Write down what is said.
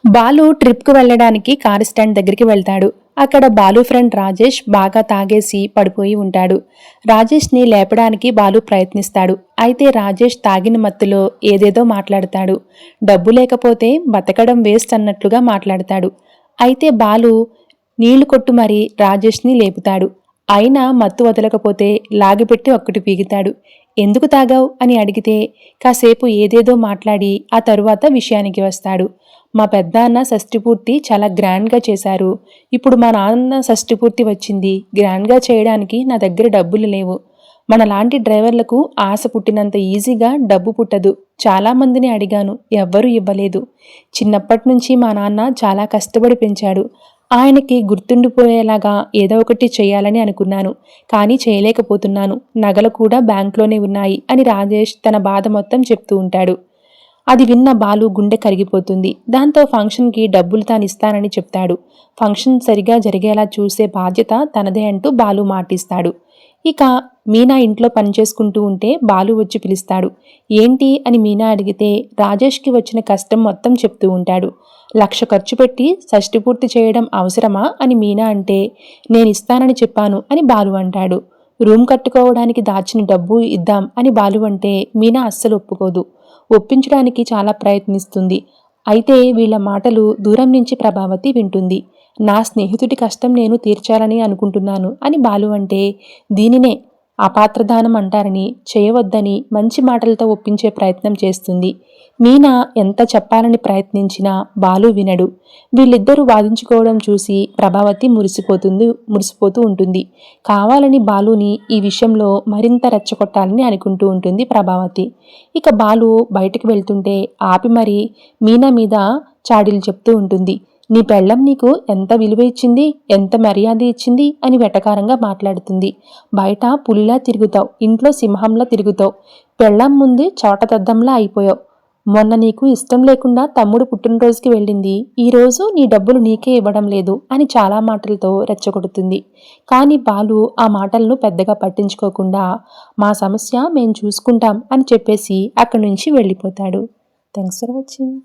బాలు ట్రిప్కు వెళ్ళడానికి car stand దగ్గరికి వెళ్తాడు. అక్కడ బాలు ఫ్రెండ్ రాజేష్ బాగా తాగేసి పడిపోయి ఉంటాడు. రాజేష్ని లేపడానికి బాలు ప్రయత్నిస్తాడు. అయితే రాజేష్ తాగిన మత్తులో ఏదేదో మాట్లాడతాడు. డబ్బు లేకపోతే బతకడం వేస్ట్ అన్నట్లుగా మాట్లాడతాడు. అయితే బాలు నీళ్లు కొట్టు మరీ రాజేష్ని లేపుతాడు. అయినా మత్తు వదలకపోతే లాగిపెట్టి ఒక్కటి పీగుతాడు. ఎందుకు తాగావు అని అడిగితే కాసేపు ఏదేదో మాట్లాడి ఆ తరువాత విషయానికి వస్తాడు. మా పెద్దనాన్న షష్ఠిపూర్తి చాలా గ్రాండ్గా చేశారు. ఇప్పుడు మా నాన్న షష్ఠిపూర్తి వచ్చింది. గ్రాండ్గా చేయడానికి నా దగ్గర డబ్బులు లేవు. మనలాంటి డ్రైవర్లకు ఆశ పుట్టినంత ఈజీగా డబ్బు పుట్టదు. చాలామందిని అడిగాను, ఎవ్వరూ ఇవ్వలేదు. చిన్నప్పటి నుంచి మా నాన్న చాలా కష్టపడి పెంచాడు. ఆయనకి గుర్తుండిపోయేలాగా ఏదో ఒకటి చేయాలని అనుకున్నాను. కానీ చేయలేకపోతున్నాను. నగలు కూడా బ్యాంక్లోనే ఉన్నాయి అని రాజేష్ తన బాధ మొత్తం చెప్తూ ఉంటాడు. అది విన్న బాలు గుండె కరిగిపోతుంది. దాంతో ఫంక్షన్కి డబ్బులు తానిస్తానని చెప్తాడు. ఫంక్షన్ సరిగా జరిగేలా చూసే బాధ్యత తనదే అంటూ బాలు మాటిస్తాడు. ఇక మీనా ఇంట్లో పనిచేసుకుంటూ ఉంటే బాలు వచ్చి పిలుస్తాడు. ఏంటి అని మీనా అడిగితే రాజేష్కి వచ్చిన కష్టం మొత్తం చెప్తూ ఉంటాడు. 1,00,000 ఖర్చు పెట్టి షష్ఠి పూర్తి చేయడం అవసరమా అని మీనా అంటే నేనిస్తానని చెప్పాను అని బాలు అంటాడు. రూమ్ కట్టుకోవడానికి దాచిన డబ్బు ఇద్దాం అని బాలు అంటే మీనా అస్సలు ఒప్పుకోదు. ఒప్పించడానికి చాలా ప్రయత్నిస్తుంది. అయితే వీళ్ల మాటలు దూరం నుంచి ప్రభావతి వింటుంది. నా స్నేహితుడి కష్టం నేను తీర్చాలని అనుకుంటున్నాను అని బాలు అంటే దీనినే అపాత్రదానం అంటారని, చేయవద్దని మంచి మాటలతో ఒప్పించే ప్రయత్నం చేస్తుంది. మీనా ఎంత చెప్పాలని ప్రయత్నించినా బాలు వినడు. వీళ్ళిద్దరూ వాదించుకోవడం చూసి ప్రభావతి మురిసిపోతూ ఉంటుంది. కావాలని బాలుని ఈ విషయంలో మరింత రెచ్చగొట్టాలని అనుకుంటూ ఉంటుంది ప్రభావతి. ఇక బాలు బయటికి వెళ్తుంటే ఆపి మరీ మీనా మీద చాడీలు చెప్తూ ఉంటుంది. నీ పెళ్ళం నీకు ఎంత విలువ ఇచ్చింది, ఎంత మర్యాద ఇచ్చింది అని వెటకారంగా మాట్లాడుతుంది. బయట పులిలా తిరుగుతావు, ఇంట్లో సింహంలా తిరుగుతావు, పెళ్ళం ముందు చోటదద్దంలా అయిపోయావు. మొన్న నీకు ఇష్టం లేకుండా తమ్ముడు పుట్టినరోజుకి వెళ్ళింది, ఈరోజు నీ డబ్బులు నీకే ఇవ్వడం లేదు అని చాలా మాటలతో రెచ్చగొడుతుంది. కానీ బాలు ఆ మాటలను పెద్దగా పట్టించుకోకుండా మా సమస్య మేం చూసుకుంటాం అని చెప్పేసి అక్కడి నుంచి వెళ్ళిపోతాడు. Thanks for watching.